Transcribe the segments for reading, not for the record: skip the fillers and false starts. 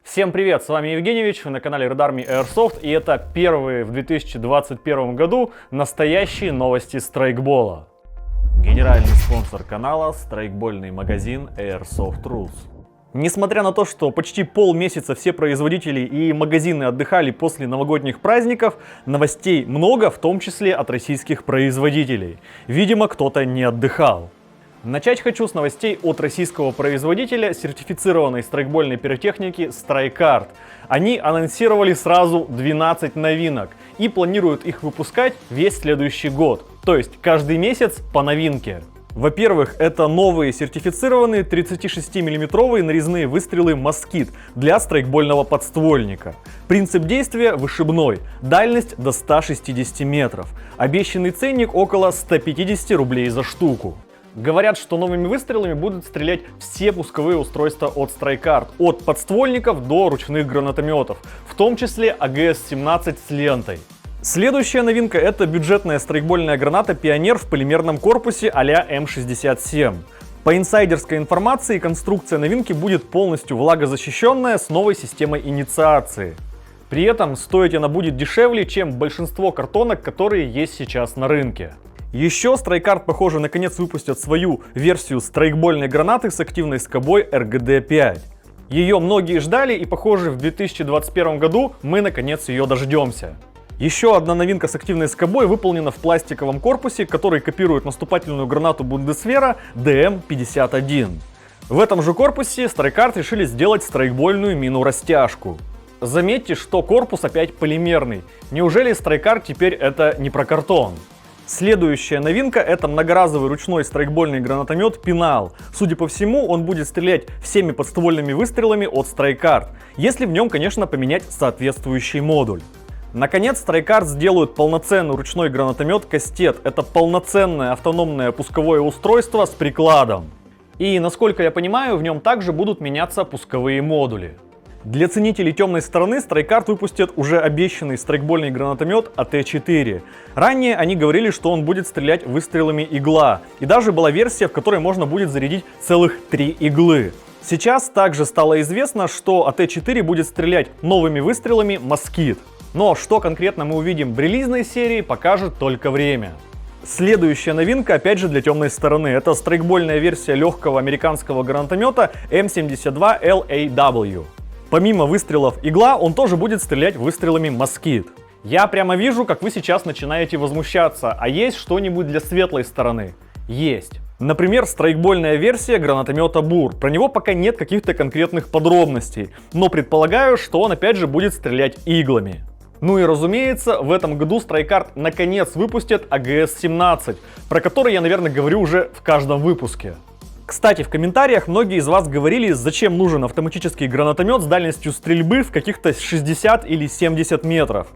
Всем привет, с вами Евгеньевич, вы на канале Red Army Airsoft, и это первые в 2021 году настоящие новости страйкбола. Генеральный спонсор канала — страйкбольный магазин Airsoft Rules. Несмотря на то, что почти полмесяца все производители и магазины отдыхали после новогодних праздников, новостей много, в том числе от российских производителей. Видимо, кто-то не отдыхал. Начать хочу с новостей от российского производителя сертифицированной страйкбольной пиротехники StrikeArt. Они анонсировали сразу 12 новинок и планируют их выпускать весь следующий год, то есть каждый месяц по новинке. Во-первых, это новые сертифицированные 36-мм нарезные выстрелы Москит для страйкбольного подствольника. Принцип действия вышибной, дальность до 160 метров. Обещанный ценник около 150 рублей за штуку. Говорят, что новыми выстрелами будут стрелять все пусковые устройства от StrikeArt, от подствольников до ручных гранатометов, в том числе АГС-17 с лентой. Следующая новинка — это бюджетная страйкбольная граната Пионер в полимерном корпусе а-ля М67. По инсайдерской информации, конструкция новинки будет полностью влагозащищенная с новой системой инициации. При этом стоить она будет дешевле, чем большинство картонок, которые есть сейчас на рынке. Еще StrikeArt, похоже, наконец выпустят свою версию страйкбольной гранаты с активной скобой РГД-5. Ее многие ждали, и, похоже, в 2021 году мы наконец ее дождемся. Еще одна новинка с активной скобой выполнена в пластиковом корпусе, который копирует наступательную гранату Бундесвера ДМ-51. В этом же корпусе StrikeArt решили сделать страйкбольную мину-растяжку. Заметьте, что корпус опять полимерный. Неужели StrikeArt теперь это не про картон? Следующая новинка — это многоразовый ручной страйкбольный гранатомет Пенал. Судя по всему, он будет стрелять всеми подствольными выстрелами от StrikeArt, если в нем, конечно, поменять соответствующий модуль. Наконец, StrikeArt сделают полноценный ручной гранатомет Кастет. Это полноценное автономное пусковое устройство с прикладом. И, насколько я понимаю, в нем также будут меняться пусковые модули. Для ценителей темной стороны StrikeArt выпустят уже обещанный страйкбольный гранатомет АТ-4. Ранее они говорили, что он будет стрелять выстрелами игла, и даже была версия, в которой можно будет зарядить целых 3 иглы. Сейчас также стало известно, что АТ-4 будет стрелять новыми выстрелами Москит. Но что конкретно мы увидим в релизной серии, покажет только время. Следующая новинка, опять же, для темной стороны. Это страйкбольная версия легкого американского гранатомета М72LAW. Помимо выстрелов игла, он тоже будет стрелять выстрелами Москит. Я прямо вижу, как вы сейчас начинаете возмущаться. А есть что-нибудь для светлой стороны? Есть. Например, страйкбольная версия гранатомета Бур. Про него пока нет каких-то конкретных подробностей, но предполагаю, что он опять же будет стрелять иглами. Ну и разумеется, в этом году StrikeArt наконец выпустит АГС-17, про который я, наверное, говорю уже в каждом выпуске. Кстати, в комментариях многие из вас говорили, зачем нужен автоматический гранатомет с дальностью стрельбы в каких-то 60 или 70 метров.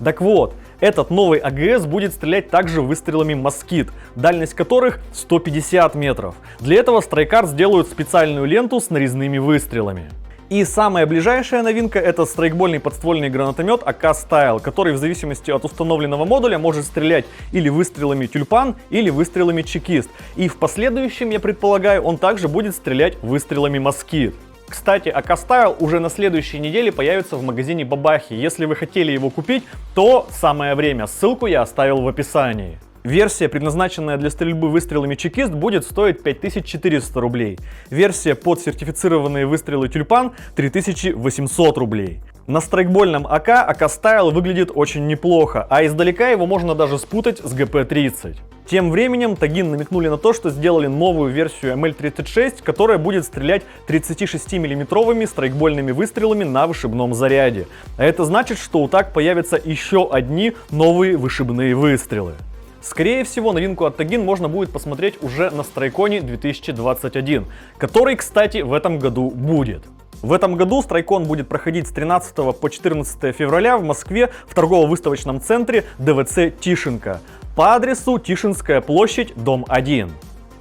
Так вот, этот новый АГС будет стрелять также выстрелами Москит, дальность которых 150 метров. Для этого StrikeArt сделают специальную ленту с нарезными выстрелами. И самая ближайшая новинка — это страйкбольный подствольный гранатомет АК-Style, который в зависимости от установленного модуля может стрелять или выстрелами Тюльпан, или выстрелами Чекист. И в последующем, я предполагаю, он также будет стрелять выстрелами Москит. Кстати, АК-Style уже на следующей неделе появится в магазине Бабахи. Если вы хотели его купить, то самое время. Ссылку я оставил в описании. Версия, предназначенная для стрельбы выстрелами Чекист, будет стоить 5400 рублей. Версия под сертифицированные выстрелы Тюльпан — 3800 рублей. На страйкбольном АК-Style выглядит очень неплохо, а издалека его можно даже спутать с ГП-30. Тем временем Тагин намекнули на то, что сделали новую версию МЛ-36, которая будет стрелять 36-мм страйкбольными выстрелами на вышибном заряде. А это значит, что у ТАГ появятся еще одни новые вышибные выстрелы. Скорее всего, новинку от Тагин можно будет посмотреть уже на Страйконе 2021, который, кстати, в этом году будет. В этом году Страйкон будет проходить с 13 по 14 февраля в Москве в торгово-выставочном центре ДВЦ Тишинка по адресу Тишинская площадь, дом 1.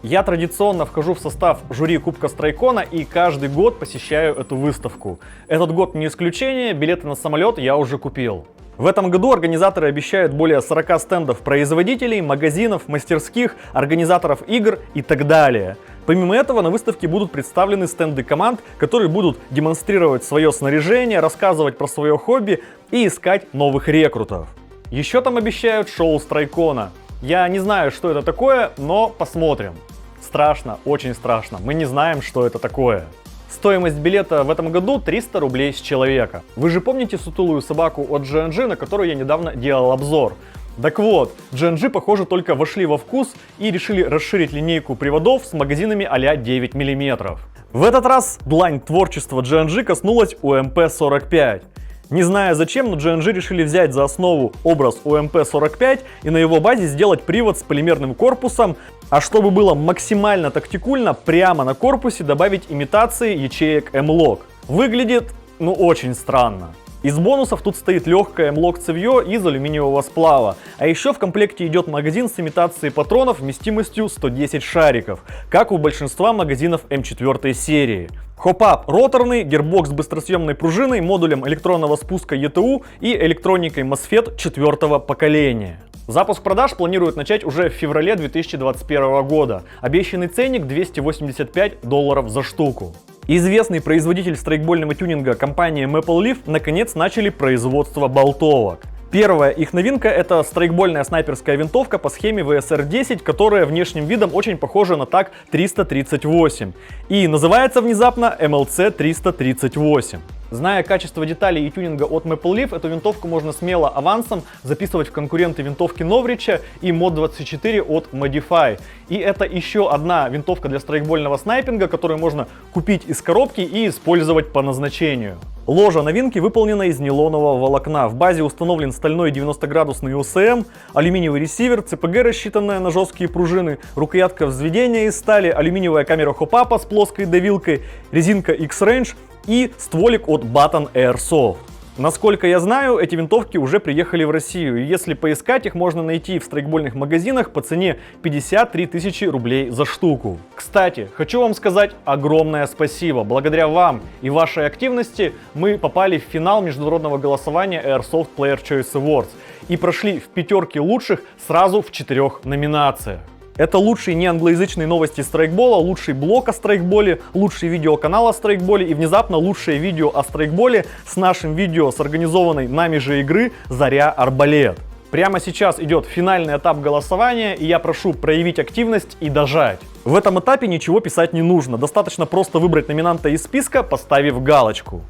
Я традиционно вхожу в состав жюри Кубка Страйкона и каждый год посещаю эту выставку. Этот год не исключение, билеты на самолет я уже купил. В этом году организаторы обещают более 40 стендов производителей, магазинов, мастерских, организаторов игр и так далее. Помимо этого, на выставке будут представлены стенды команд, которые будут демонстрировать свое снаряжение, рассказывать про свое хобби и искать новых рекрутов. Еще там обещают шоу Страйкона. Я не знаю, что это такое, но посмотрим. Страшно, очень страшно. Мы не знаем, что это такое. Стоимость билета в этом году 300 рублей с человека. Вы же помните сутулую собаку от G&G, на которую я недавно делал обзор? Так вот, G&G, похоже, только вошли во вкус и решили расширить линейку приводов с магазинами а-ля 9 мм. В этот раз длань творчества G&G коснулась UMP-45. Не знаю зачем, но G&G решили взять за основу образ UMP-45 и на его базе сделать привод с полимерным корпусом, а чтобы было максимально тактикульно, прямо на корпусе добавить имитации ячеек M-Lock. Выглядит, очень странно. Из бонусов тут стоит легкое M-Lock цевье из алюминиевого сплава, а еще в комплекте идет магазин с имитацией патронов вместимостью 110 шариков, как у большинства магазинов М4 серии. Хоп-ап роторный, гирбокс с быстросъемной пружиной, модулем электронного спуска ETU и электроникой MOSFET 4-го поколения. Запуск продаж планируют начать уже в феврале 2021 года. Обещанный ценник $285 за штуку. Известный производитель страйкбольного тюнинга компания Maple Leaf наконец начали производство болтовок. Первая их новинка — это страйкбольная снайперская винтовка по схеме VSR-10, которая внешним видом очень похожа на TAC 338. И называется внезапно MLC-338. Зная качество деталей и тюнинга от Maple Leaf, эту винтовку можно смело авансом записывать в конкуренты винтовки Новрича и Mod-24 от Modify. И это еще одна винтовка для страйкбольного снайпинга, которую можно купить из коробки и использовать по назначению. Ложа новинки выполнена из нейлонового волокна. В базе установлен стальной 90-градусный ОСМ, алюминиевый ресивер, ЦПГ, рассчитанная на жесткие пружины, рукоятка взведения из стали, алюминиевая камера хоп-апа с плоской давилкой, резинка X-Range и стволик от Baton Airsoft. Насколько я знаю, эти винтовки уже приехали в Россию, и если поискать, их можно найти в страйкбольных магазинах по цене 53 тысячи рублей за штуку. Кстати, хочу вам сказать огромное спасибо. Благодаря вам и вашей активности мы попали в финал международного голосования Airsoft Player Choice Awards и прошли в 5 лучших сразу в 4 номинациях. Это лучшие неанглоязычные новости страйкбола, лучший блог о страйкболе, лучший видеоканал о страйкболе и внезапно лучшее видео о страйкболе с нашим видео с организованной нами же игры «Заря Арбалет». Прямо сейчас идет финальный этап голосования, и я прошу проявить активность и дожать. В этом этапе ничего писать не нужно, достаточно просто выбрать номинанта из списка, поставив галочку.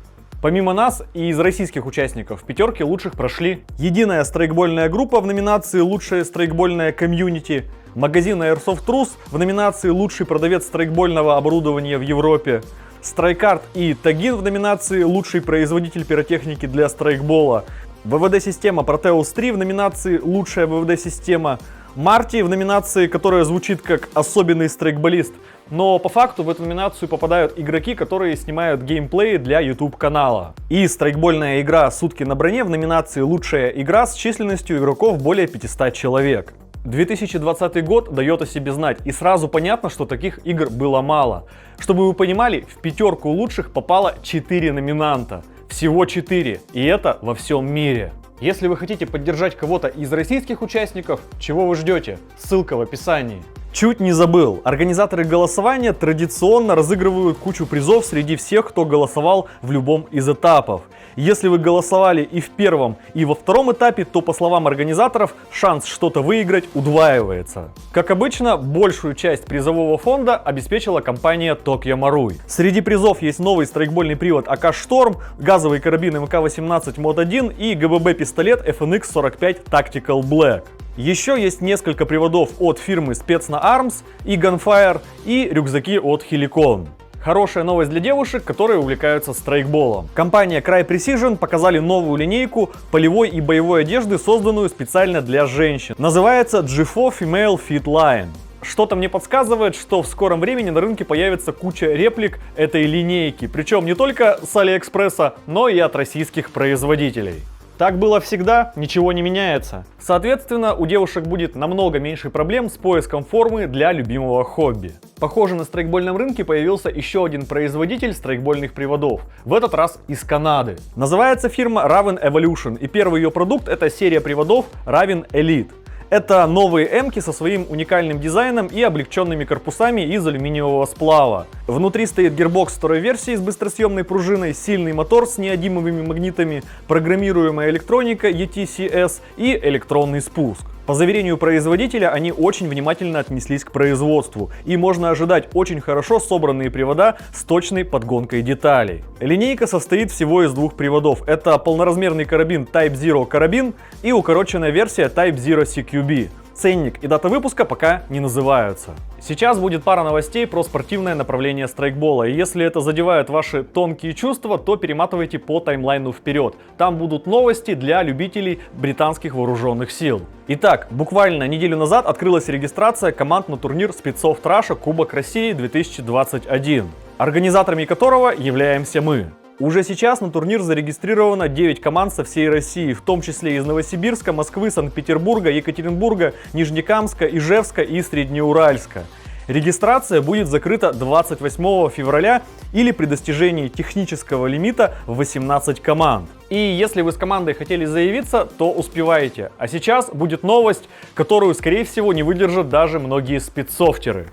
Помимо нас и из российских участников в 5 лучших прошли единая страйкбольная группа в номинации «Лучшее страйкбольное комьюнити», магазин Airsoft Rus в номинации «Лучший продавец страйкбольного оборудования в Европе», Страйкарт и Тагин в номинации «Лучший производитель пиротехники для страйкбола», ВВД-система Proteus 3 в номинации «Лучшая ВВД-система», Марти в номинации, которая звучит как «Особенный страйкболист», но по факту в эту номинацию попадают игроки, которые снимают геймплей для YouTube канала. И страйкбольная игра «Сутки на броне» в номинации «Лучшая игра» с численностью игроков более 500 человек. 2020 год дает о себе знать, и сразу понятно, что таких игр было мало. Чтобы вы понимали, в 5 лучших попало 4 номинанта. Всего 4, и это во всем мире. Если вы хотите поддержать кого-то из российских участников, чего вы ждете? Ссылка в описании. Чуть не забыл, организаторы голосования традиционно разыгрывают кучу призов среди всех, кто голосовал в любом из этапов. Если вы голосовали и в первом, и во втором этапе, то, по словам организаторов, шанс что-то выиграть удваивается. Как обычно, большую часть призового фонда обеспечила компания Tokyo Marui. Среди призов есть новый страйкбольный привод АК Storm, газовый карабин МК-18 Mod-1 и ГББ-пистолет FNX-45 Tactical Black. Еще есть несколько приводов от фирмы Spetsna Arms и Gunfire и рюкзаки от Helicon. Хорошая новость для девушек, которые увлекаются страйкболом. Компания Cry Precision показали новую линейку полевой и боевой одежды, созданную специально для женщин. Называется G4 Female Fit Line. Что-то мне подсказывает, что в скором времени на рынке появится куча реплик этой линейки. Причем не только с Алиэкспресса, но и от российских производителей. Так было всегда, ничего не меняется. Соответственно, у девушек будет намного меньше проблем с поиском формы для любимого хобби. Похоже, на страйкбольном рынке появился еще один производитель страйкбольных приводов, в этот раз из Канады. Называется фирма Raven Evolution, и первый ее продукт — это серия приводов Raven Elite. Это новые М-ки со своим уникальным дизайном и облегченными корпусами из алюминиевого сплава. Внутри стоит гирбокс второй версии с быстросъемной пружиной, сильный мотор с неодимовыми магнитами, программируемая электроника ETCS и электронный спуск. По заверению производителя, они очень внимательно отнеслись к производству, и можно ожидать очень хорошо собранные привода с точной подгонкой деталей. Линейка состоит всего из двух приводов. Это полноразмерный карабин Type-Zero карабин и укороченная версия Type-Zero CQB. Ценник и дата выпуска пока не называются. Сейчас будет пара новостей про спортивное направление страйкбола, и если это задевает ваши тонкие чувства, то перематывайте по таймлайну вперед. Там будут новости для любителей британских вооруженных сил. Итак, буквально неделю назад открылась регистрация команд на турнир Speedsoft Russia Кубок России 2021, организаторами которого являемся мы. Уже сейчас на турнир зарегистрировано 9 команд со всей России, в том числе из Новосибирска, Москвы, Санкт-Петербурга, Екатеринбурга, Нижнекамска, Ижевска и Среднеуральска. Регистрация будет закрыта 28 февраля или при достижении технического лимита в 18 команд. И если вы с командой хотели заявиться, то успеваете. А сейчас будет новость, которую, скорее всего, не выдержат даже многие спидсофтеры.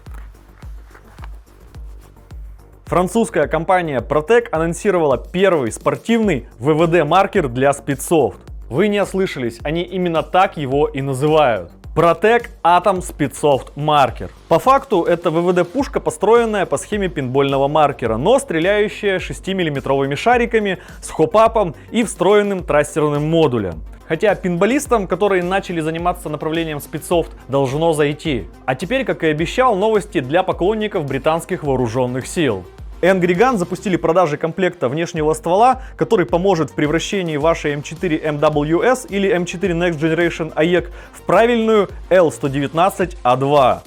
Французская компания Protec анонсировала первый спортивный ВВД-маркер для Speedsoft. Вы не ослышались, они именно так его и называют. Protec Atom Speedsoft Marker. По факту это ВВД-пушка, построенная по схеме пейнтбольного маркера, но стреляющая 6-миллиметровыми шариками с хоп-апом и встроенным трассерным модулем. Хотя пейнтболистам, которые начали заниматься направлением Speedsoft, должно зайти. А теперь, как и обещал, новости для поклонников британских вооруженных сил. Angry Gun запустили продажи комплекта внешнего ствола, который поможет в превращении вашей M4 MWS или M4 Next Generation AEC в правильную L119A2.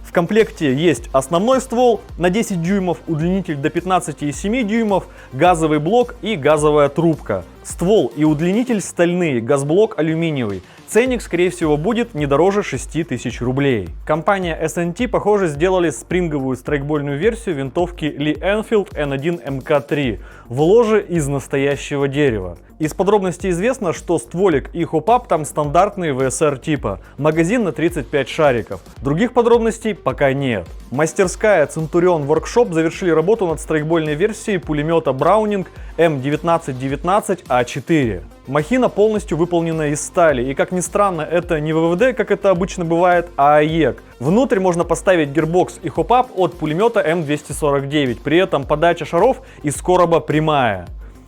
В комплекте есть основной ствол на 10 дюймов, удлинитель до 15,7 дюймов, газовый блок и газовая трубка. Ствол и удлинитель стальные, газблок алюминиевый. Ценник, скорее всего, будет не дороже 6000 рублей. Компания S&T, похоже, сделали спринговую страйкбольную версию винтовки Lee Enfield N1 MK3 в ложе из настоящего дерева. Из подробностей известно, что стволик и хоп-ап там стандартные VSR типа, магазин на 35 шариков. Других подробностей пока нет. Мастерская Centurion Workshop завершили работу над страйкбольной версией пулемета Browning M1919A4. Махина полностью выполнена из стали, и как ни странно, это не ВВД, как это обычно бывает, а AEC. Внутрь можно поставить гирбокс и хоп-ап от пулемета М249, при этом подача шаров из короба прямая.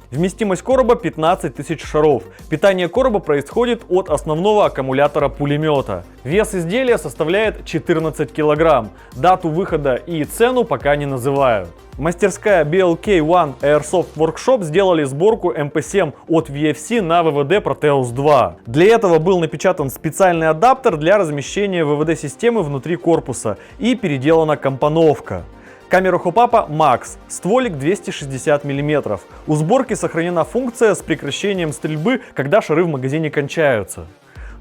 Вместимость короба 15 тысяч шаров. Питание короба происходит от основного аккумулятора пулемета. Вес изделия составляет 14 кг. Дату выхода и цену пока не называют. Мастерская BLK One Airsoft Workshop сделали сборку MP7 от VFC на ВВД Proteus 2. Для этого был напечатан специальный адаптер для размещения ВВД-системы внутри корпуса и переделана компоновка. Камера хоп-апа Max, стволик 260 мм. У сборки сохранена функция с прекращением стрельбы, когда шары в магазине кончаются.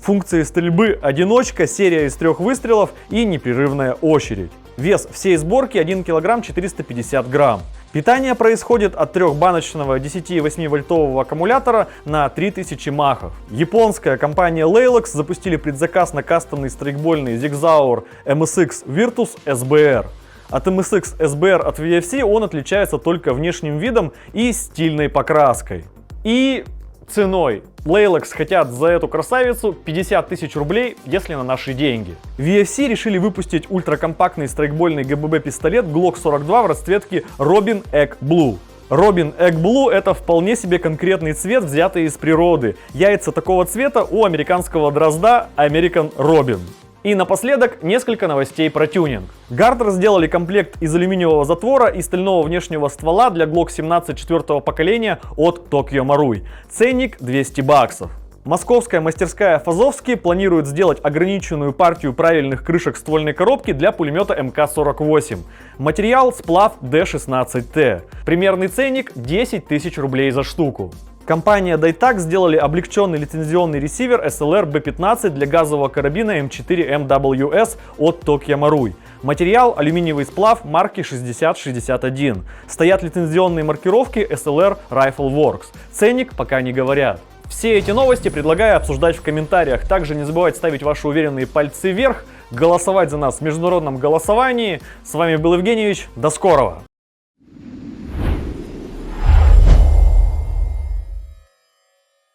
Функции стрельбы одиночка, серия из 3 выстрелов и непрерывная очередь. Вес всей сборки 1 кг 450 грамм. Питание происходит от трехбаночного 10,8 вольтового аккумулятора на 3000 махов. Японская компания Laylox запустили предзаказ на кастомный страйкбольный Zigzauer MSX Virtus SBR. От MSX SBR от VFC он отличается только внешним видом и стильной покраской. И ценой. Laylox хотят за эту красавицу 50 тысяч рублей, если на наши деньги. VFC решили выпустить ультракомпактный страйкбольный ГББ-пистолет Glock 42 в расцветке Robin Egg Blue. Robin Egg Blue — это вполне себе конкретный цвет, взятый из природы. Яйца такого цвета у американского дрозда American Robin. И напоследок несколько новостей про тюнинг. Gardner сделали комплект из алюминиевого затвора и стального внешнего ствола для Glock 17 4-го поколения от Tokyo Marui. Ценник 200 баксов. Московская мастерская Фазовский планирует сделать ограниченную партию правильных крышек ствольной коробки для пулемета МК-48. Материал — сплав D16T. Примерный ценник — 10 тысяч рублей за штуку. Компания Daytac сделали облегченный лицензионный ресивер SLR B15 для газового карабина M4 MWS от Tokyo Marui. Материал — алюминиевый сплав марки 6061. Стоят лицензионные маркировки SLR Rifle Works. Ценник пока не говорят. Все эти новости предлагаю обсуждать в комментариях. Также не забывайте ставить ваши уверенные пальцы вверх, голосовать за нас в международном голосовании. С вами был Евгеньевич. До скорого!